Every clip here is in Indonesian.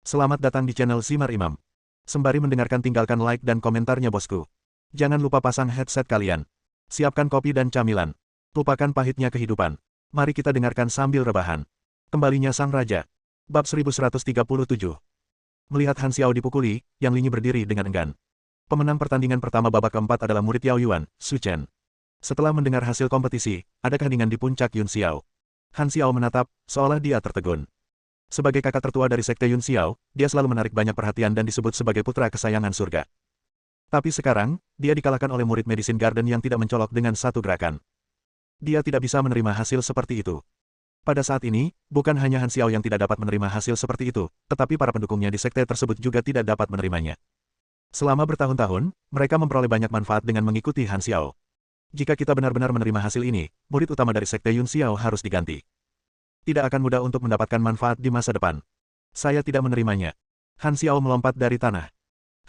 Selamat datang di channel Zimar Imam. Sembari mendengarkan tinggalkan like dan komentarnya bosku. Jangan lupa pasang headset kalian. Siapkan kopi dan camilan. Lupakan pahitnya kehidupan. Mari kita dengarkan sambil rebahan. Kembalinya Sang Raja. Bab 1137. Melihat Han Xiao dipukuli, Yang Linyi berdiri dengan enggan. Pemenang pertandingan pertama babak keempat adalah murid Yao Yuan, Su Chen. Setelah mendengar hasil kompetisi, ada keheningan di puncak Yun Xiao. Han Xiao menatap, seolah dia tertegun. Sebagai kakak tertua dari sekte Yun Xiao, dia selalu menarik banyak perhatian dan disebut sebagai putra kesayangan surga. Tapi sekarang, dia dikalahkan oleh murid Medicine Garden yang tidak mencolok dengan satu gerakan. Dia tidak bisa menerima hasil seperti itu. Pada saat ini, bukan hanya Han Xiao yang tidak dapat menerima hasil seperti itu, tetapi para pendukungnya di sekte tersebut juga tidak dapat menerimanya. Selama bertahun-tahun, mereka memperoleh banyak manfaat dengan mengikuti Han Xiao. Jika kita benar-benar menerima hasil ini, murid utama dari sekte Yun Xiao harus diganti. Tidak akan mudah untuk mendapatkan manfaat di masa depan. Saya tidak menerimanya. Han Xiao melompat dari tanah.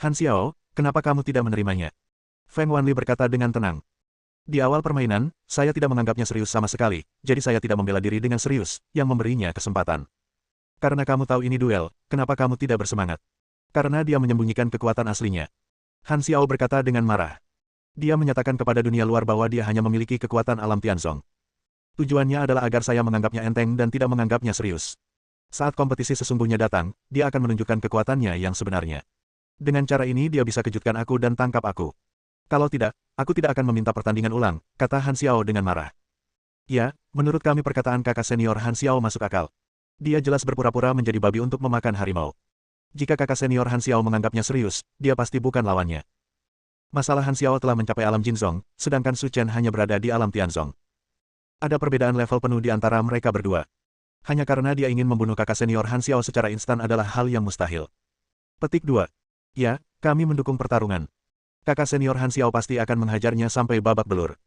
Han Xiao, kenapa kamu tidak menerimanya? Feng Wanli berkata dengan tenang. Di awal permainan, saya tidak menganggapnya serius sama sekali, jadi saya tidak membela diri dengan serius, yang memberinya kesempatan. Karena kamu tahu ini duel, kenapa kamu tidak bersemangat? Karena dia menyembunyikan kekuatan aslinya. Han Xiao berkata dengan marah. Dia menyatakan kepada dunia luar bahwa dia hanya memiliki kekuatan alam Tianzong. Tujuannya adalah agar saya menganggapnya enteng dan tidak menganggapnya serius. Saat kompetisi sesungguhnya datang, dia akan menunjukkan kekuatannya yang sebenarnya. Dengan cara ini dia bisa kejutkan aku dan tangkap aku. Kalau tidak, aku tidak akan meminta pertandingan ulang, kata Han Xiao dengan marah. Ya, menurut kami perkataan kakak senior Han Xiao masuk akal. Dia jelas berpura-pura menjadi babi untuk memakan harimau. Jika kakak senior Han Xiao menganggapnya serius, dia pasti bukan lawannya. Masalah Han Xiao telah mencapai alam Jinzong, sedangkan Su Chen hanya berada di alam Tianzong. Ada perbedaan level penuh di antara mereka berdua. Hanya karena dia ingin membunuh kakak senior Han Xiao secara instan adalah hal yang mustahil. Petik 2. Ya, kami mendukung pertarungan. Kakak senior Han Xiao pasti akan menghajarnya sampai babak belur.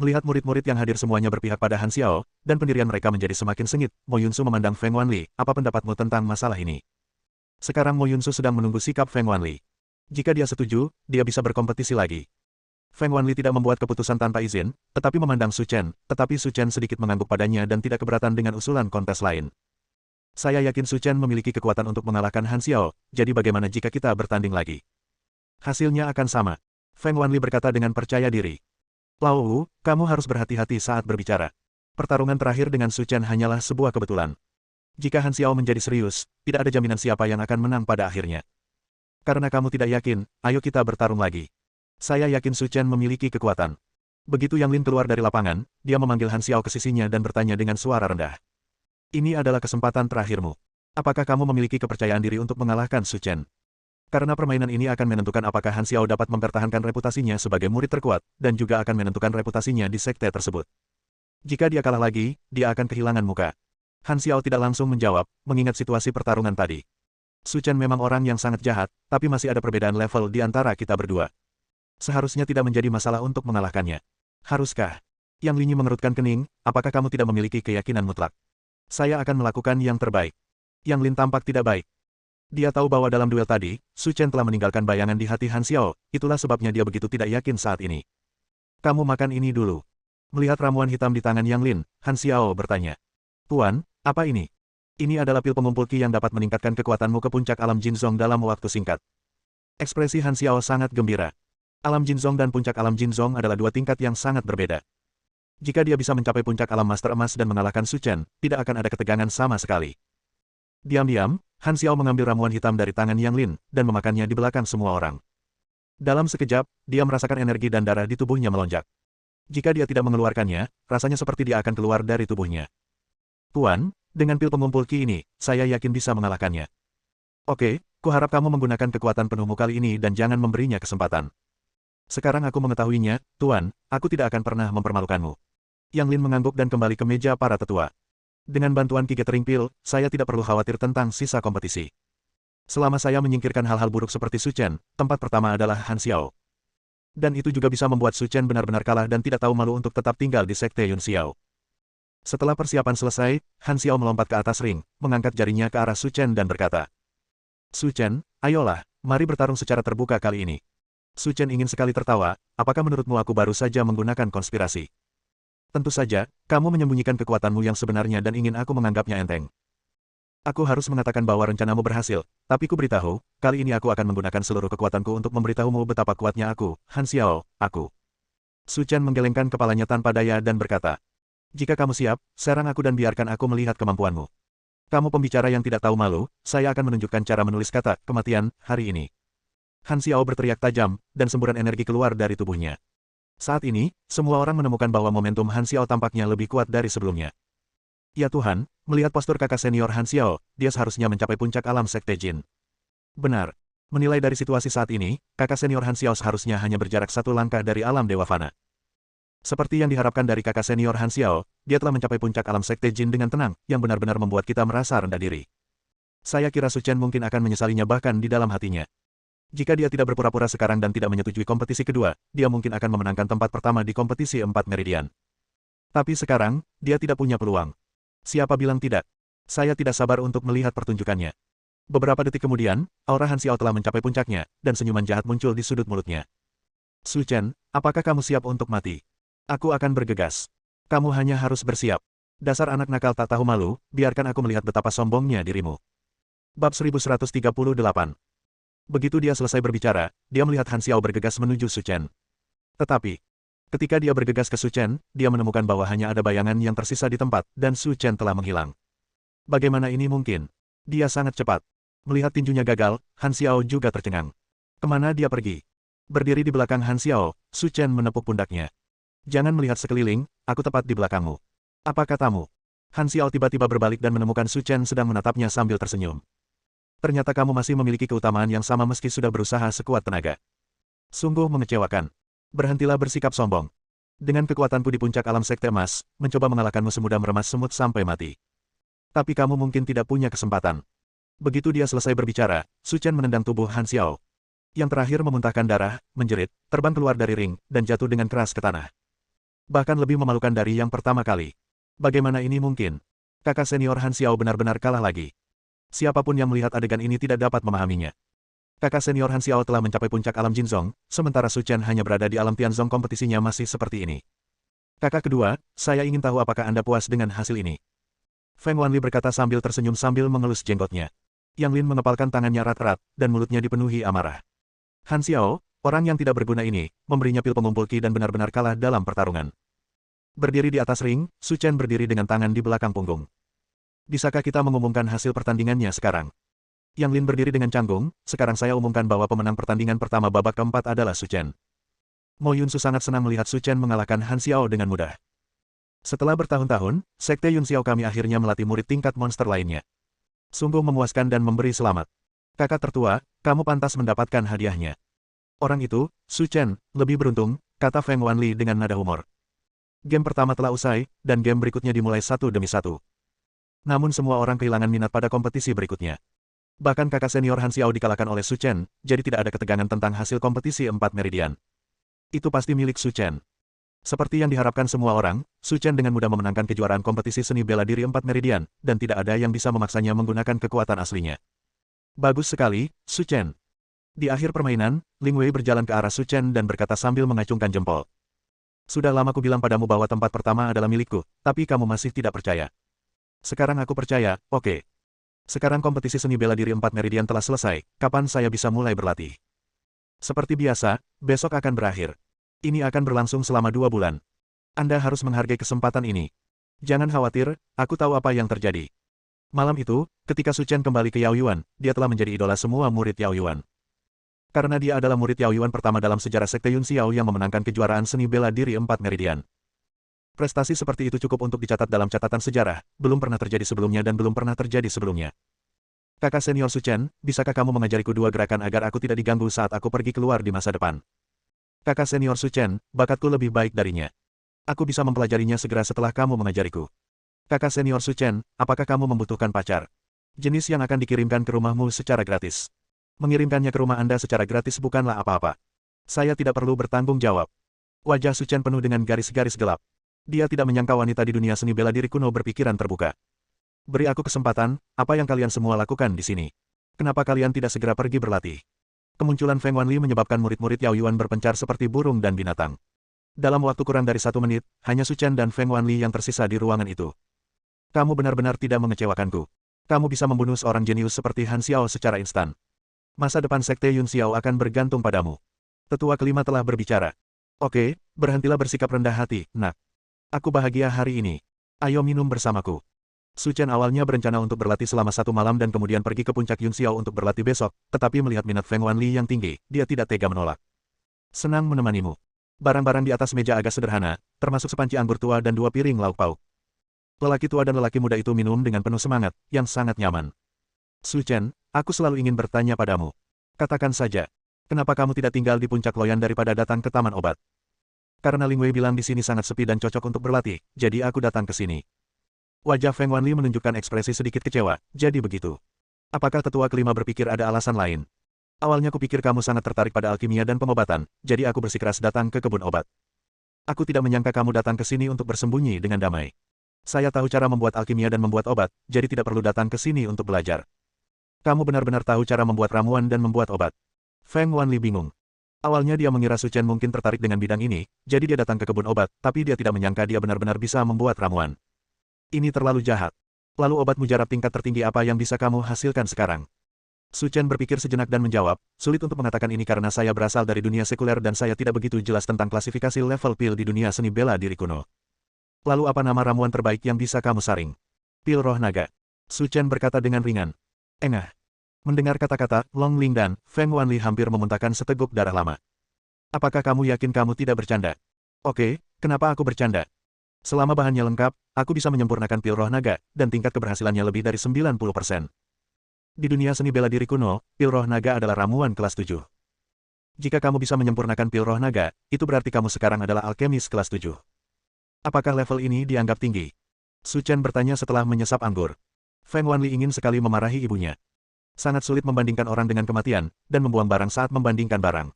Melihat murid-murid yang hadir semuanya berpihak pada Han Xiao, dan pendirian mereka menjadi semakin sengit, Mo Yunsu memandang Feng Wanli, apa pendapatmu tentang masalah ini? Sekarang Mo Yunsu sedang menunggu sikap Feng Wanli. Jika dia setuju, dia bisa berkompetisi lagi. Feng Wanli tidak membuat keputusan tanpa izin, tetapi memandang Su Chen, tetapi Su Chen sedikit mengangguk padanya dan tidak keberatan dengan usulan kontes lain. Saya yakin Su Chen memiliki kekuatan untuk mengalahkan Han Xiao, jadi bagaimana jika kita bertanding lagi? Hasilnya akan sama. Feng Wanli berkata dengan percaya diri. Lao Wu, kamu harus berhati-hati saat berbicara. Pertarungan terakhir dengan Su Chen hanyalah sebuah kebetulan. Jika Han Xiao menjadi serius, tidak ada jaminan siapa yang akan menang pada akhirnya. Karena kamu tidak yakin, ayo kita bertarung lagi. Saya yakin Su Chen memiliki kekuatan. Begitu Yang Lin keluar dari lapangan, dia memanggil Han Xiao ke sisinya dan bertanya dengan suara rendah. Ini adalah kesempatan terakhirmu. Apakah kamu memiliki kepercayaan diri untuk mengalahkan Su Chen? Karena permainan ini akan menentukan apakah Han Xiao dapat mempertahankan reputasinya sebagai murid terkuat, dan juga akan menentukan reputasinya di sekte tersebut. Jika dia kalah lagi, dia akan kehilangan muka. Han Xiao tidak langsung menjawab, mengingat situasi pertarungan tadi. Su Chen memang orang yang sangat jahat, tapi masih ada perbedaan level di antara kita berdua. Seharusnya tidak menjadi masalah untuk mengalahkannya. Haruskah? Yang Linyi mengerutkan kening, apakah kamu tidak memiliki keyakinan mutlak? Saya akan melakukan yang terbaik. Yang Lin tampak tidak baik. Dia tahu bahwa dalam duel tadi, Su Chen telah meninggalkan bayangan di hati Han Xiao, itulah sebabnya dia begitu tidak yakin saat ini. Kamu makan ini dulu. Melihat ramuan hitam di tangan Yang Lin, Han Xiao bertanya. Tuan, apa ini? Ini adalah pil pengumpul Qi yang dapat meningkatkan kekuatanmu ke puncak alam Jinzong dalam waktu singkat. Ekspresi Han Xiao sangat gembira. Alam Jinzong dan puncak alam Jinzong adalah dua tingkat yang sangat berbeda. Jika dia bisa mencapai puncak alam Master Emas dan mengalahkan Su Chen, tidak akan ada ketegangan sama sekali. Diam-diam, Han Xiao mengambil ramuan hitam dari tangan Yang Lin, dan memakannya di belakang semua orang. Dalam sekejap, dia merasakan energi dan darah di tubuhnya melonjak. Jika dia tidak mengeluarkannya, rasanya seperti dia akan keluar dari tubuhnya. Tuan, dengan pil pengumpul Qi ini, saya yakin bisa mengalahkannya. Oke, kuharap kamu menggunakan kekuatan penuhmu kali ini dan jangan memberinya kesempatan. Sekarang aku mengetahuinya, Tuan, aku tidak akan pernah mempermalukanmu. Yang Lin mengangguk dan kembali ke meja para tetua. Dengan bantuan Qi Gathering Pill, saya tidak perlu khawatir tentang sisa kompetisi. Selama saya menyingkirkan hal-hal buruk seperti Su Chen, tempat pertama adalah Han Xiao. Dan itu juga bisa membuat Su Chen benar-benar kalah dan tidak tahu malu untuk tetap tinggal di sekte Yun Xiao. Setelah persiapan selesai, Han Xiao melompat ke atas ring, mengangkat jarinya ke arah Su Chen dan berkata, Su Chen, ayolah, mari bertarung secara terbuka kali ini. Su Chen ingin sekali tertawa, apakah menurutmu aku baru saja menggunakan konspirasi? Tentu saja, kamu menyembunyikan kekuatanmu yang sebenarnya dan ingin aku menganggapnya enteng. Aku harus mengatakan bahwa rencanamu berhasil, tapi ku beritahu, kali ini aku akan menggunakan seluruh kekuatanku untuk memberitahumu betapa kuatnya aku, Han Xiao, aku. Su Chen menggelengkan kepalanya tanpa daya dan berkata, jika kamu siap, serang aku dan biarkan aku melihat kemampuanmu. Kamu pembicara yang tidak tahu malu, saya akan menunjukkan cara menulis kata, kematian, hari ini. Han Xiao berteriak tajam, dan semburan energi keluar dari tubuhnya. Saat ini, semua orang menemukan bahwa momentum Han Xiao tampaknya lebih kuat dari sebelumnya. Ya Tuhan, melihat postur kakak senior Han Xiao, dia seharusnya mencapai puncak alam Sekte Jin. Benar. Menilai dari situasi saat ini, kakak senior Han Xiao seharusnya hanya berjarak satu langkah dari alam Dewa Fana. Seperti yang diharapkan dari kakak senior Han Xiao, dia telah mencapai puncak alam Sekte Jin dengan tenang, yang benar-benar membuat kita merasa rendah diri. Saya kira Su Chen mungkin akan menyesalinya bahkan di dalam hatinya. Jika dia tidak berpura-pura sekarang dan tidak menyetujui kompetisi kedua, dia mungkin akan memenangkan tempat pertama di kompetisi 4 Meridian. Tapi sekarang, dia tidak punya peluang. Siapa bilang tidak? Saya tidak sabar untuk melihat pertunjukannya. Beberapa detik kemudian, aura Han Xiao telah mencapai puncaknya, dan senyuman jahat muncul di sudut mulutnya. Su Chen, apakah kamu siap untuk mati? Aku akan bergegas. Kamu hanya harus bersiap. Dasar anak nakal tak tahu malu, biarkan aku melihat betapa sombongnya dirimu. Bab 1138. Begitu dia selesai berbicara, dia melihat Han Xiao bergegas menuju Su Chen. Tetapi, ketika dia bergegas ke Su Chen, dia menemukan bahwa hanya ada bayangan yang tersisa di tempat, dan Su Chen telah menghilang. Bagaimana ini mungkin? Dia sangat cepat. Melihat tinjunya gagal, Han Xiao juga tercengang. Kemana dia pergi? Berdiri di belakang Han Xiao, Su Chen menepuk pundaknya. Jangan melihat sekeliling, aku tepat di belakangmu. Apa katamu? Han Xiao tiba-tiba berbalik dan menemukan Su Chen sedang menatapnya sambil tersenyum. Ternyata kamu masih memiliki keutamaan yang sama meski sudah berusaha sekuat tenaga. Sungguh mengecewakan. Berhentilah bersikap sombong. Dengan kekuatanku di puncak alam Sekte Emas, mencoba mengalahkanmu semudah meremas semut sampai mati. Tapi kamu mungkin tidak punya kesempatan. Begitu dia selesai berbicara, Su Chen menendang tubuh Han Xiao. Yang terakhir memuntahkan darah, menjerit, terbang keluar dari ring, dan jatuh dengan keras ke tanah. Bahkan lebih memalukan dari yang pertama kali. Bagaimana ini mungkin? Kakak senior Han Xiao benar-benar kalah lagi. Siapapun yang melihat adegan ini tidak dapat memahaminya. Kakak senior Han Xiao telah mencapai puncak alam Jinzong, sementara Su Chen hanya berada di alam Tianzong. Kompetisinya masih seperti ini. Kakak kedua, saya ingin tahu apakah Anda puas dengan hasil ini. Feng Wanli berkata sambil tersenyum sambil mengelus jenggotnya. Yang Lin mengepalkan tangannya erat-erat, dan mulutnya dipenuhi amarah. Han Xiao, orang yang tidak berguna ini, memberinya pil pengumpul ki dan benar-benar kalah dalam pertarungan. Berdiri di atas ring, Su Chen berdiri dengan tangan di belakang punggung. Bisakah kita mengumumkan hasil pertandingannya sekarang? Yang Lin berdiri dengan canggung, sekarang saya umumkan bahwa pemenang pertandingan pertama babak keempat adalah Su Chen. Mo Yunsu sangat senang melihat Su Chen mengalahkan Han Xiao dengan mudah. Setelah bertahun-tahun, Sekte Yun Xiao kami akhirnya melatih murid tingkat monster lainnya. Sungguh memuaskan dan memberi selamat. Kakak tertua, kamu pantas mendapatkan hadiahnya. Orang itu, Su Chen, lebih beruntung, kata Feng Wanli dengan nada humor. Game pertama telah usai, dan game berikutnya dimulai satu demi satu. Namun semua orang kehilangan minat pada kompetisi berikutnya. Bahkan kakak senior Han Xiao dikalahkan oleh Su Chen, jadi tidak ada ketegangan tentang hasil kompetisi 4 Meridian. Itu pasti milik Su Chen. Seperti yang diharapkan semua orang, Su Chen dengan mudah memenangkan kejuaraan kompetisi seni bela diri 4 Meridian, dan tidak ada yang bisa memaksanya menggunakan kekuatan aslinya. Bagus sekali, Su Chen. Di akhir permainan, Ling Wei berjalan ke arah Su Chen dan berkata sambil mengacungkan jempol. Sudah lama ku bilang padamu bahwa tempat pertama adalah milikku, tapi kamu masih tidak percaya. Sekarang aku percaya, oke. Sekarang kompetisi seni bela diri 4 Meridian telah selesai, kapan saya bisa mulai berlatih? Seperti biasa, besok akan berakhir. Ini akan berlangsung selama 2 bulan. Anda harus menghargai kesempatan ini. Jangan khawatir, aku tahu apa yang terjadi. Malam itu, ketika Su Chen kembali ke Yaoyuan, dia telah menjadi idola semua murid Yaoyuan. Karena dia adalah murid Yaoyuan pertama dalam sejarah Sekte Yun Xiao yang memenangkan kejuaraan seni bela diri 4 Meridian. Prestasi seperti itu cukup untuk dicatat dalam catatan sejarah, belum pernah terjadi sebelumnya dan belum pernah terjadi sebelumnya. Kakak senior Su Chen, bisakah kamu mengajariku 2 gerakan agar aku tidak diganggu saat aku pergi keluar di masa depan? Kakak senior Su Chen, bakatku lebih baik darinya. Aku bisa mempelajarinya segera setelah kamu mengajariku. Kakak senior Su Chen, apakah kamu membutuhkan pacar? Jenis yang akan dikirimkan ke rumahmu secara gratis. Mengirimkannya ke rumah Anda secara gratis bukanlah apa-apa. Saya tidak perlu bertanggung jawab. Wajah Su Chen penuh dengan garis-garis gelap. Dia tidak menyangka wanita di dunia seni bela diri kuno berpikiran terbuka. Beri aku kesempatan, apa yang kalian semua lakukan di sini? Kenapa kalian tidak segera pergi berlatih? Kemunculan Feng Wanli menyebabkan murid-murid Yaoyuan berpencar seperti burung dan binatang. Dalam waktu kurang dari 1 menit, hanya Su Chen dan Feng Wanli yang tersisa di ruangan itu. Kamu benar-benar tidak mengecewakanku. Kamu bisa membunuh seorang jenius seperti Han Xiao secara instan. Masa depan Sekte Yun Xiao akan bergantung padamu. Tetua kelima telah berbicara. Oke, berhentilah bersikap rendah hati, nak. Aku bahagia hari ini. Ayo minum bersamaku. Su Chen awalnya berencana untuk berlatih selama 1 malam dan kemudian pergi ke puncak Yun Xiao untuk berlatih besok, tetapi melihat minat Feng Wanli yang tinggi, dia tidak tega menolak. Senang menemanimu. Barang-barang di atas meja agak sederhana, termasuk sepanci anggur tua dan 2 piring lauk pauk. Lelaki tua dan lelaki muda itu minum dengan penuh semangat, yang sangat nyaman. Su Chen, aku selalu ingin bertanya padamu. Katakan saja, kenapa kamu tidak tinggal di puncak Loyan daripada datang ke taman obat? Karena Ling Wei bilang di sini sangat sepi dan cocok untuk berlatih, jadi aku datang ke sini. Wajah Feng Wanli menunjukkan ekspresi sedikit kecewa, jadi begitu. Apakah tetua kelima berpikir ada alasan lain? Awalnya kupikir kamu sangat tertarik pada alkimia dan pengobatan, jadi aku bersikeras datang ke kebun obat. Aku tidak menyangka kamu datang ke sini untuk bersembunyi dengan damai. Saya tahu cara membuat alkimia dan membuat obat, jadi tidak perlu datang ke sini untuk belajar. Kamu benar-benar tahu cara membuat ramuan dan membuat obat. Feng Wanli bingung. Awalnya dia mengira Su Chen mungkin tertarik dengan bidang ini, jadi dia datang ke kebun obat, tapi dia tidak menyangka dia benar-benar bisa membuat ramuan. Ini terlalu jahat. Lalu obat mujarab tingkat tertinggi apa yang bisa kamu hasilkan sekarang? Su Chen berpikir sejenak dan menjawab, sulit untuk mengatakan ini karena saya berasal dari dunia sekuler dan saya tidak begitu jelas tentang klasifikasi level pil di dunia seni bela diri kuno. Lalu apa nama ramuan terbaik yang bisa kamu saring? Pil roh naga. Su Chen berkata dengan ringan. Engah. Mendengar kata-kata Long Ling dan Feng Wanli hampir memuntahkan seteguk darah lama. Apakah kamu yakin kamu tidak bercanda? Oke, kenapa aku bercanda? Selama bahannya lengkap, aku bisa menyempurnakan pil roh naga, dan tingkat keberhasilannya lebih dari 90%. Di dunia seni bela diri kuno, pil roh naga adalah ramuan kelas 7. Jika kamu bisa menyempurnakan pil roh naga, itu berarti kamu sekarang adalah alkemis kelas 7. Apakah level ini dianggap tinggi? Su Chen bertanya setelah menyesap anggur. Feng Wanli ingin sekali memarahi ibunya. Sangat sulit membandingkan orang dengan kematian, dan membuang barang saat membandingkan barang.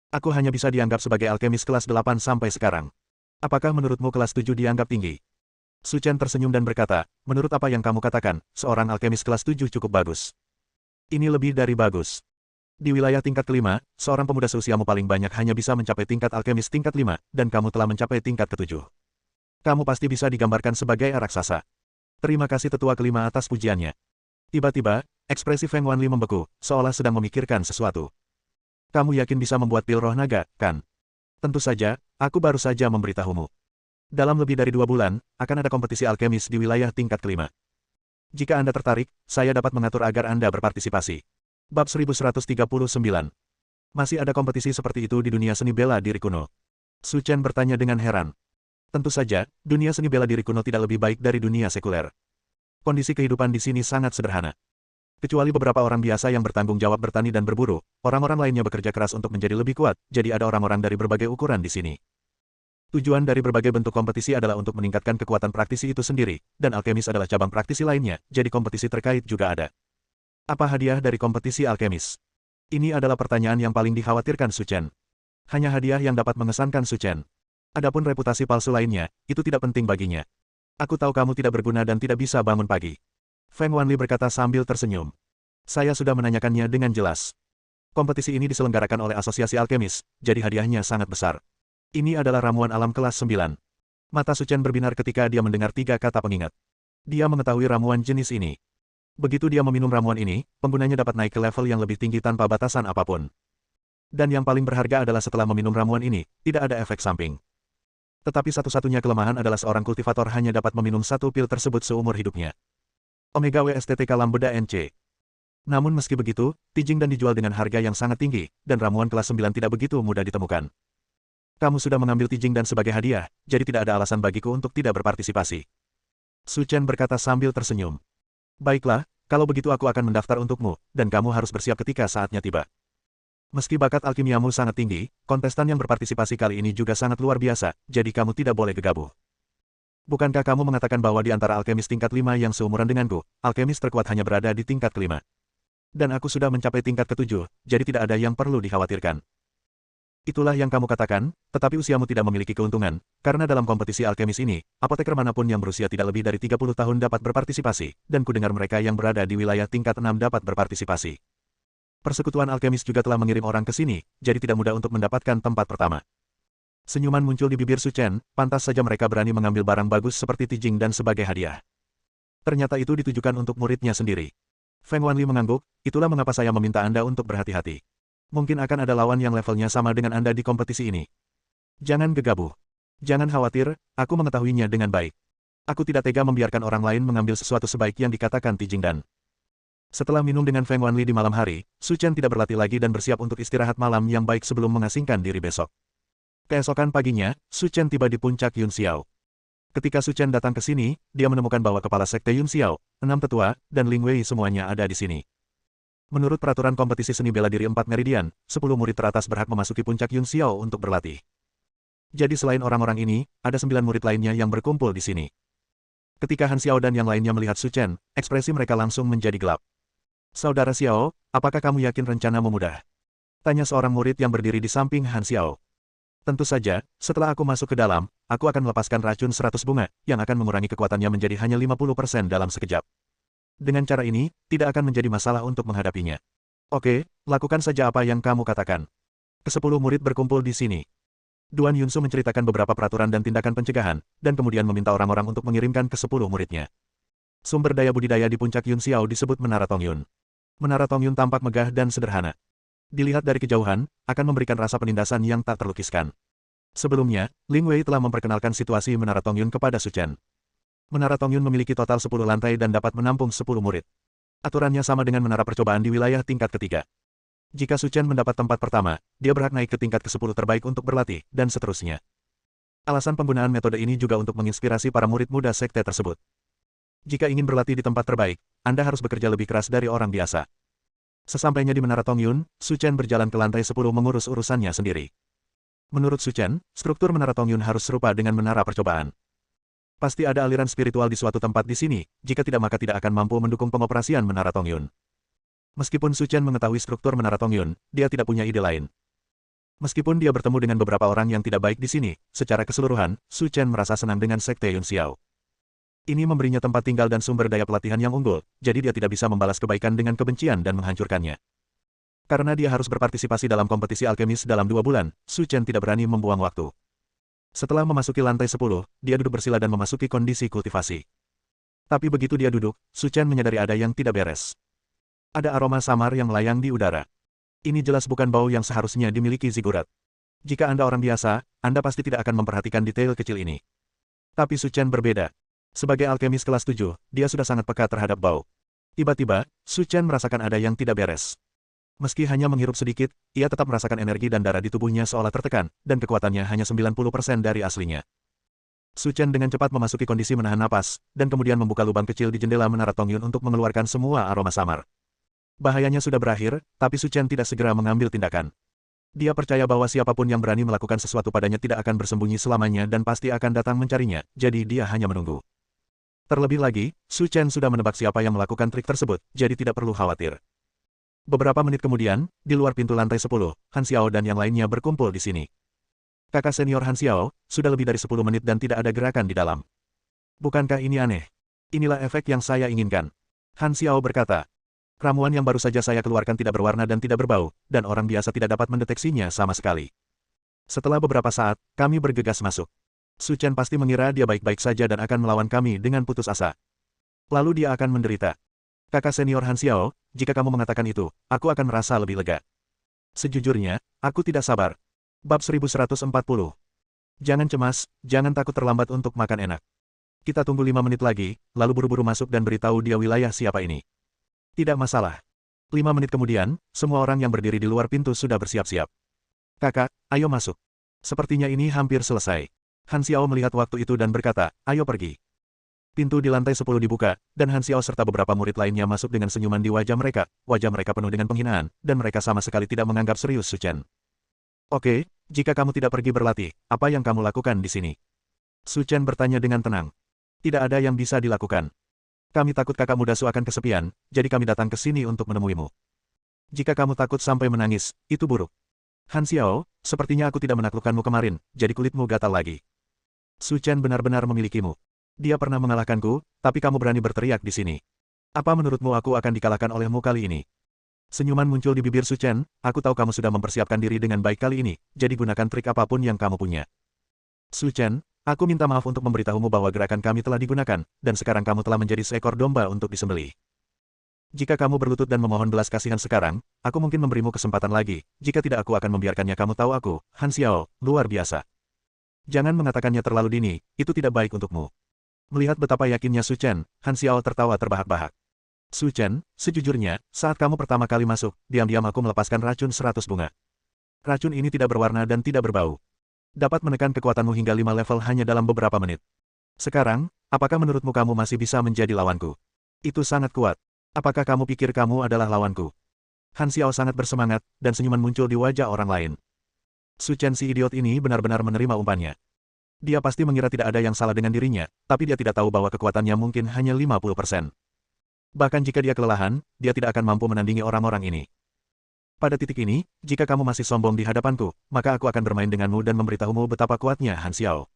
Aku hanya bisa dianggap sebagai alkemis kelas 8 sampai sekarang. Apakah menurutmu kelas 7 dianggap tinggi? Su Chen tersenyum dan berkata, menurut apa yang kamu katakan, seorang alkemis kelas 7 cukup bagus. Ini lebih dari bagus. Di wilayah tingkat kelima, seorang pemuda seusiamu paling banyak hanya bisa mencapai tingkat alkemis tingkat 5, dan kamu telah mencapai tingkat ke-7. Kamu pasti bisa digambarkan sebagai raksasa. Terima kasih tetua kelima atas pujiannya. Tiba-tiba, ekspresi Feng Wanli membeku, seolah sedang memikirkan sesuatu. Kamu yakin bisa membuat pil roh naga, kan? Tentu saja, aku baru saja memberitahumu. Dalam lebih dari 2 bulan, akan ada kompetisi alkemis di wilayah tingkat kelima. Jika Anda tertarik, saya dapat mengatur agar Anda berpartisipasi. Bab 1139. Masih ada kompetisi seperti itu di dunia seni bela diri kuno? Su Chen bertanya dengan heran. Tentu saja, dunia seni bela diri kuno tidak lebih baik dari dunia sekuler. Kondisi kehidupan di sini sangat sederhana. Kecuali beberapa orang biasa yang bertanggung jawab bertani dan berburu, orang-orang lainnya bekerja keras untuk menjadi lebih kuat, jadi ada orang-orang dari berbagai ukuran di sini. Tujuan dari berbagai bentuk kompetisi adalah untuk meningkatkan kekuatan praktisi itu sendiri, dan alkemis adalah cabang praktisi lainnya, jadi kompetisi terkait juga ada. Apa hadiah dari kompetisi alkemis? Ini adalah pertanyaan yang paling dikhawatirkan Su Chen. Hanya hadiah yang dapat mengesankan Su Chen. Adapun reputasi palsu lainnya, itu tidak penting baginya. Aku tahu kamu tidak berguna dan tidak bisa bangun pagi. Feng Wanli berkata sambil tersenyum. Saya sudah menanyakannya dengan jelas. Kompetisi ini diselenggarakan oleh Asosiasi Alkemis, jadi hadiahnya sangat besar. Ini adalah ramuan alam kelas 9. Mata Su Chen berbinar ketika dia mendengar 3 kata pengingat. Dia mengetahui ramuan jenis ini. Begitu dia meminum ramuan ini, penggunanya dapat naik ke level yang lebih tinggi tanpa batasan apapun. Dan yang paling berharga adalah setelah meminum ramuan ini, tidak ada efek samping. Tetapi satu-satunya kelemahan adalah seorang kultivator hanya dapat meminum 1 pil tersebut seumur hidupnya. Omega WSTTK Lambda NC. Namun meski begitu, Tijing dan dijual dengan harga yang sangat tinggi, dan ramuan kelas 9 tidak begitu mudah ditemukan. Kamu sudah mengambil Tijing dan sebagai hadiah, jadi tidak ada alasan bagiku untuk tidak berpartisipasi. Su Chen berkata sambil tersenyum. Baiklah, kalau begitu aku akan mendaftar untukmu, dan kamu harus bersiap ketika saatnya tiba. Meski bakat alkimiamu sangat tinggi, kontestan yang berpartisipasi kali ini juga sangat luar biasa, jadi kamu tidak boleh gegabah. Bukankah kamu mengatakan bahwa di antara alkemis tingkat 5 yang seumuran denganku, alkemis terkuat hanya berada di tingkat kelima? Dan aku sudah mencapai tingkat ke-7, jadi tidak ada yang perlu dikhawatirkan. Itulah yang kamu katakan, tetapi usiamu tidak memiliki keuntungan, karena dalam kompetisi alkemis ini, apoteker manapun yang berusia tidak lebih dari 30 tahun dapat berpartisipasi, dan kudengar mereka yang berada di wilayah tingkat 6 dapat berpartisipasi. Persekutuan alkemis juga telah mengirim orang ke sini, jadi tidak mudah untuk mendapatkan tempat pertama. Senyuman muncul di bibir Su Chen, pantas saja mereka berani mengambil barang bagus seperti Tijing dan sebagai hadiah. Ternyata itu ditujukan untuk muridnya sendiri. Feng Wanli mengangguk, itulah mengapa saya meminta Anda untuk berhati-hati. Mungkin akan ada lawan yang levelnya sama dengan Anda di kompetisi ini. Jangan gegabah. Jangan khawatir, aku mengetahuinya dengan baik. Aku tidak tega membiarkan orang lain mengambil sesuatu sebaik yang dikatakan Ti Jingdan. Setelah minum dengan Feng Wanli di malam hari, Su Chen tidak berlatih lagi dan bersiap untuk istirahat malam yang baik sebelum mengasingkan diri besok. Keesokan paginya, Su Chen tiba di puncak Yun Xiao. Ketika Su Chen datang ke sini, dia menemukan bahwa kepala sekte Yun Xiao, 6 tetua, dan Ling Wei semuanya ada di sini. Menurut peraturan kompetisi seni bela diri 4 meridian, 10 murid teratas berhak memasuki puncak Yun Xiao untuk berlatih. Jadi selain orang-orang ini, ada 9 murid lainnya yang berkumpul di sini. Ketika Han Xiao dan yang lainnya melihat Su Chen, ekspresi mereka langsung menjadi gelap. Saudara Xiao, apakah kamu yakin rencanamu mudah? Tanya seorang murid yang berdiri di samping Han Xiao. Tentu saja, setelah aku masuk ke dalam, aku akan melepaskan racun 100 bunga, yang akan mengurangi kekuatannya menjadi hanya 50% dalam sekejap. Dengan cara ini, tidak akan menjadi masalah untuk menghadapinya. Oke, lakukan saja apa yang kamu katakan. Ke-10 murid berkumpul di sini. Duan Yunsu menceritakan beberapa peraturan dan tindakan pencegahan, dan kemudian meminta orang-orang untuk mengirimkan ke-10 muridnya. Sumber daya budidaya di puncak Yun Xiao disebut Menara Tongyun. Menara Tongyun tampak megah dan sederhana. Dilihat dari kejauhan, akan memberikan rasa penindasan yang tak terlukiskan. Sebelumnya, Ling Wei telah memperkenalkan situasi Menara Tongyun kepada Su Chen. Menara Tongyun memiliki total 10 lantai dan dapat menampung 10 murid. Aturannya sama dengan menara percobaan di wilayah tingkat ketiga. Jika Su Chen mendapat tempat pertama, dia berhak naik ke tingkat ke-10 terbaik untuk berlatih, dan seterusnya. Alasan penggunaan metode ini juga untuk menginspirasi para murid muda sekte tersebut. Jika ingin berlatih di tempat terbaik, Anda harus bekerja lebih keras dari orang biasa. Sesampainya di Menara Tongyun, Su Chen berjalan ke lantai 10 mengurus urusannya sendiri. Menurut Su Chen, struktur Menara Tongyun harus serupa dengan menara percobaan. Pasti ada aliran spiritual di suatu tempat di sini, jika tidak maka tidak akan mampu mendukung pengoperasian Menara Tongyun. Meskipun Su Chen mengetahui struktur Menara Tongyun, dia tidak punya ide lain. Meskipun dia bertemu dengan beberapa orang yang tidak baik di sini, secara keseluruhan, Su Chen merasa senang dengan sekte Yun Xiao. Ini memberinya tempat tinggal dan sumber daya pelatihan yang unggul, jadi dia tidak bisa membalas kebaikan dengan kebencian dan menghancurkannya. Karena dia harus berpartisipasi dalam kompetisi alkemis dalam 2 bulan, Su Chen tidak berani membuang waktu. Setelah memasuki lantai 10, dia duduk bersila dan memasuki kondisi kultivasi. Tapi begitu dia duduk, Su Chen menyadari ada yang tidak beres. Ada aroma samar yang melayang di udara. Ini jelas bukan bau yang seharusnya dimiliki zigurat. Jika Anda orang biasa, Anda pasti tidak akan memperhatikan detail kecil ini. Tapi Su Chen berbeda. Sebagai alkemis kelas 7, dia sudah sangat peka terhadap bau. Tiba-tiba, Su Chen merasakan ada yang tidak beres. Meski hanya menghirup sedikit, ia tetap merasakan energi dan darah di tubuhnya seolah tertekan, dan kekuatannya hanya 90% dari aslinya. Su Chen dengan cepat memasuki kondisi menahan napas, dan kemudian membuka lubang kecil di jendela Menara Tongyun untuk mengeluarkan semua aroma samar. Bahayanya sudah berakhir, tapi Su Chen tidak segera mengambil tindakan. Dia percaya bahwa siapapun yang berani melakukan sesuatu padanya tidak akan bersembunyi selamanya dan pasti akan datang mencarinya, jadi dia hanya menunggu. Terlebih lagi, Su Chen sudah menebak siapa yang melakukan trik tersebut, jadi tidak perlu khawatir. Beberapa menit kemudian, di luar pintu lantai 10, Han Xiao dan yang lainnya berkumpul di sini. Kakak senior Han Xiao, sudah lebih dari 10 menit dan tidak ada gerakan di dalam. Bukankah ini aneh? Inilah efek yang saya inginkan. Han Xiao berkata. Ramuan yang baru saja saya keluarkan tidak berwarna dan tidak berbau, dan orang biasa tidak dapat mendeteksinya sama sekali. Setelah beberapa saat, kami bergegas masuk. Su Chen pasti mengira dia baik-baik saja dan akan melawan kami dengan putus asa. Lalu dia akan menderita. Kakak senior Han Xiao, jika kamu mengatakan itu, aku akan merasa lebih lega. Sejujurnya, aku tidak sabar. Bab 1140. Jangan cemas, jangan takut terlambat untuk makan enak. Kita tunggu 5 menit lagi, lalu buru-buru masuk dan beritahu dia wilayah siapa ini. Tidak masalah. 5 menit kemudian, semua orang yang berdiri di luar pintu sudah bersiap-siap. Kakak, ayo masuk. Sepertinya ini hampir selesai. Han Xiao melihat waktu itu dan berkata, ayo pergi. Pintu di lantai 10 dibuka, dan Han Xiao serta beberapa murid lainnya masuk dengan senyuman di wajah mereka penuh dengan penghinaan, dan mereka sama sekali tidak menganggap serius Su Chen. Oke, jika kamu tidak pergi berlatih, apa yang kamu lakukan di sini? Su Chen bertanya dengan tenang. Tidak ada yang bisa dilakukan. Kami takut kakak muda Su akan kesepian, jadi kami datang ke sini untuk menemuimu. Jika kamu takut sampai menangis, itu buruk. Han Xiao, sepertinya aku tidak menaklukkanmu kemarin, jadi kulitmu gatal lagi. Su Chen benar-benar memilikimu. Dia pernah mengalahkanku, tapi kamu berani berteriak di sini. Apa menurutmu aku akan dikalahkan olehmu kali ini? Senyuman muncul di bibir Su Chen, aku tahu kamu sudah mempersiapkan diri dengan baik kali ini, jadi gunakan trik apapun yang kamu punya. Su Chen, Aku minta maaf untuk memberitahumu bahwa gerakan kami telah digunakan, dan sekarang kamu telah menjadi seekor domba untuk disembelih. Jika kamu berlutut dan memohon belas kasihan sekarang, aku mungkin memberimu kesempatan lagi. Jika tidak, aku akan membiarkannya. Kamu tahu aku, Han Xiao, luar biasa. Jangan mengatakannya terlalu dini, itu tidak baik untukmu. Melihat betapa yakinnya Su Chen, Han Xiao tertawa terbahak-bahak. Su Chen, sejujurnya, saat kamu pertama kali masuk, diam-diam aku melepaskan racun 100 bunga. Racun ini tidak berwarna dan tidak berbau. Dapat menekan kekuatanmu hingga 5 level hanya dalam beberapa menit. Sekarang, apakah menurutmu kamu masih bisa menjadi lawanku? Itu sangat kuat. Apakah kamu pikir kamu adalah lawanku? Han Xiao sangat bersemangat, dan senyuman muncul di wajah orang lain. Su Chen si idiot ini benar-benar menerima umpannya. Dia pasti mengira tidak ada yang salah dengan dirinya, tapi dia tidak tahu bahwa kekuatannya mungkin hanya 50%. Bahkan jika dia kelelahan, dia tidak akan mampu menandingi orang-orang ini. Pada titik ini, jika kamu masih sombong di hadapanku, maka aku akan bermain denganmu dan memberitahumu betapa kuatnya Han Xiao.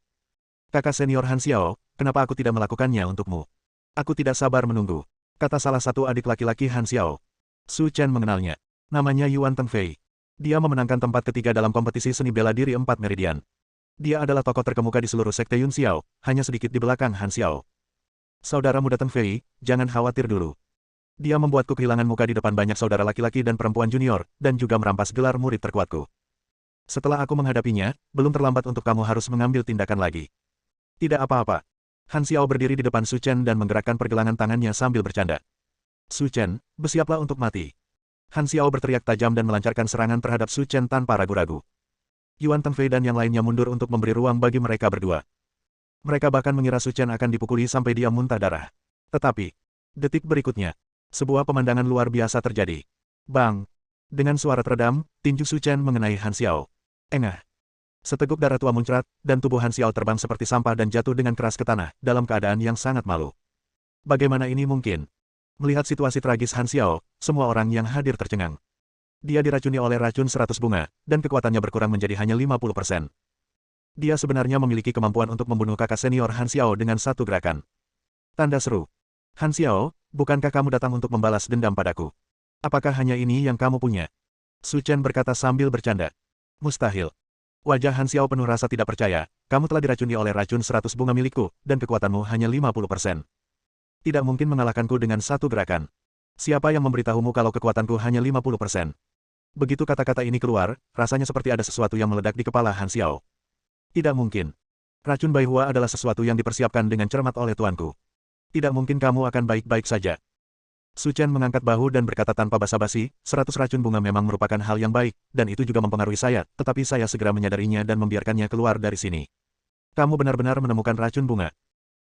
Kakak senior Han Xiao, kenapa aku tidak melakukannya untukmu? Aku tidak sabar menunggu, kata salah satu adik laki-laki Han Xiao. Su Chen mengenalnya. Namanya Yuan Tengfei. Dia memenangkan tempat ketiga dalam kompetisi seni bela diri 4 meridian. Dia adalah tokoh terkemuka di seluruh sekte Yun Xiao, hanya sedikit di belakang Han Xiao. Saudara muda Tengfei, jangan khawatir dulu. Dia membuatku kehilangan muka di depan banyak saudara laki-laki dan perempuan junior, dan juga merampas gelar murid terkuatku. Setelah aku menghadapinya, belum terlambat untuk kamu harus mengambil tindakan lagi. Tidak apa-apa. Han Xiao berdiri di depan Su Chen dan menggerakkan pergelangan tangannya sambil bercanda. Su Chen, bersiaplah untuk mati. Han Xiao berteriak tajam dan melancarkan serangan terhadap Su Chen tanpa ragu-ragu. Yuan Tengfei dan yang lainnya mundur untuk memberi ruang bagi mereka berdua. Mereka bahkan mengira Su Chen akan dipukuli sampai dia muntah darah. Tetapi, detik berikutnya, sebuah pemandangan luar biasa terjadi. Bang! Dengan suara teredam, tinju Su Chen mengenai Han Xiao. Engah! Seteguk darah tua muncrat, dan tubuh Han Xiao terbang seperti sampah dan jatuh dengan keras ke tanah, dalam keadaan yang sangat malu. Bagaimana ini mungkin? Melihat situasi tragis Han Xiao, semua orang yang hadir tercengang. Dia diracuni oleh racun 100 bunga, dan kekuatannya berkurang menjadi hanya 50%. Dia sebenarnya memiliki kemampuan untuk membunuh kakak senior Han Xiao dengan satu gerakan. Tanda seru. Han Xiao, bukankah kamu datang untuk membalas dendam padaku? Apakah hanya ini yang kamu punya? Su Chen berkata sambil bercanda. Mustahil. Wajah Han Xiao penuh rasa tidak percaya, kamu telah diracuni oleh racun 100 bunga milikku, dan kekuatanmu hanya 50%. Tidak mungkin mengalahkanku dengan satu gerakan. Siapa yang memberitahumu kalau kekuatanku hanya 50%? Begitu kata-kata ini keluar, rasanya seperti ada sesuatu yang meledak di kepala Han Xiao. Tidak mungkin. Racun Baihua adalah sesuatu yang dipersiapkan dengan cermat oleh tuanku. Tidak mungkin kamu akan baik-baik saja. Su Chen mengangkat bahu dan berkata tanpa basa-basi, 100 racun bunga memang merupakan hal yang baik, dan itu juga mempengaruhi saya, tetapi saya segera menyadarinya dan membiarkannya keluar dari sini. Kamu benar-benar menemukan racun bunga.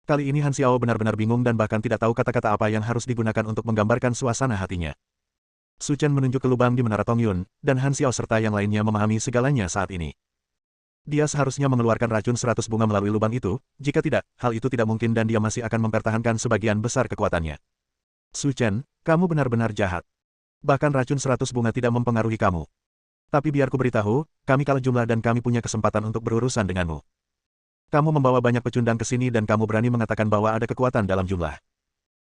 Kali ini Han Xiao benar-benar bingung dan bahkan tidak tahu kata-kata apa yang harus digunakan untuk menggambarkan suasana hatinya. Su Chen menunjuk ke lubang di Menara Tongyun, dan Han Xiao serta yang lainnya memahami segalanya saat ini. Dia seharusnya mengeluarkan racun 100 bunga melalui lubang itu, jika tidak, hal itu tidak mungkin dan dia masih akan mempertahankan sebagian besar kekuatannya. Su Chen, kamu benar-benar jahat. Bahkan racun 100 bunga tidak mempengaruhi kamu. Tapi biar ku beritahu, kami kalah jumlah dan kami punya kesempatan untuk berurusan denganmu. Kamu membawa banyak pecundang ke sini dan kamu berani mengatakan bahwa ada kekuatan dalam jumlah.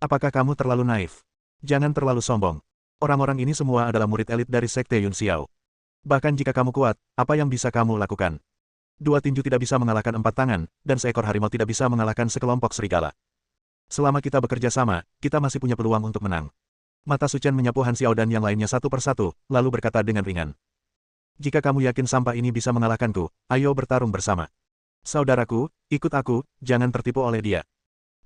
Apakah kamu terlalu naif? Jangan terlalu sombong. Orang-orang ini semua adalah murid elit dari Sekte Yun Xiao. Bahkan jika kamu kuat, apa yang bisa kamu lakukan? 2 tinju tidak bisa mengalahkan 4 tangan, dan seekor harimau tidak bisa mengalahkan sekelompok serigala. Selama kita bekerja sama, kita masih punya peluang untuk menang. Mata Su Chen menyapu Han Xiao dan yang lainnya satu persatu, lalu berkata dengan ringan. Jika kamu yakin sampah ini bisa mengalahkanku, ayo bertarung bersama. Saudaraku, ikut aku, jangan tertipu oleh dia.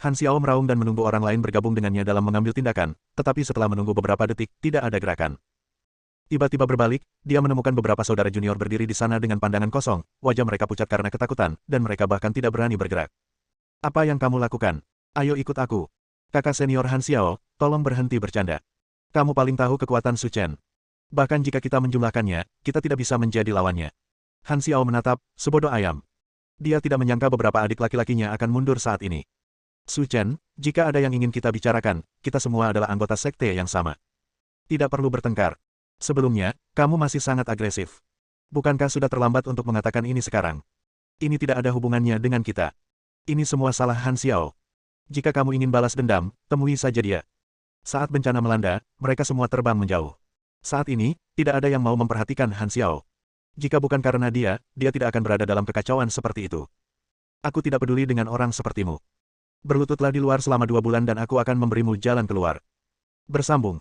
Han Xiao meraung dan menunggu orang lain bergabung dengannya dalam mengambil tindakan, tetapi setelah menunggu beberapa detik, tidak ada gerakan. Tiba-tiba berbalik, dia menemukan beberapa saudara junior berdiri di sana dengan pandangan kosong, wajah mereka pucat karena ketakutan, dan mereka bahkan tidak berani bergerak. Apa yang kamu lakukan? Ayo ikut aku. Kakak senior Han Xiao, tolong berhenti bercanda. Kamu paling tahu kekuatan Su Chen. Bahkan jika kita menjumlahkannya, kita tidak bisa menjadi lawannya. Han Xiao menatap, sebodoh ayam. Dia tidak menyangka beberapa adik laki-lakinya akan mundur saat ini. Su Chen, jika ada yang ingin kita bicarakan, kita semua adalah anggota sekte yang sama. Tidak perlu bertengkar. Sebelumnya, kamu masih sangat agresif. Bukankah sudah terlambat untuk mengatakan ini sekarang? Ini tidak ada hubungannya dengan kita. Ini semua salah Han Xiao. Jika kamu ingin balas dendam, temui saja dia. Saat bencana melanda, mereka semua terbang menjauh. Saat ini, tidak ada yang mau memperhatikan Han Xiao. Jika bukan karena dia, dia tidak akan berada dalam kekacauan seperti itu. Aku tidak peduli dengan orang sepertimu. Berlututlah di luar selama 2 bulan dan aku akan memberimu jalan keluar. Bersambung.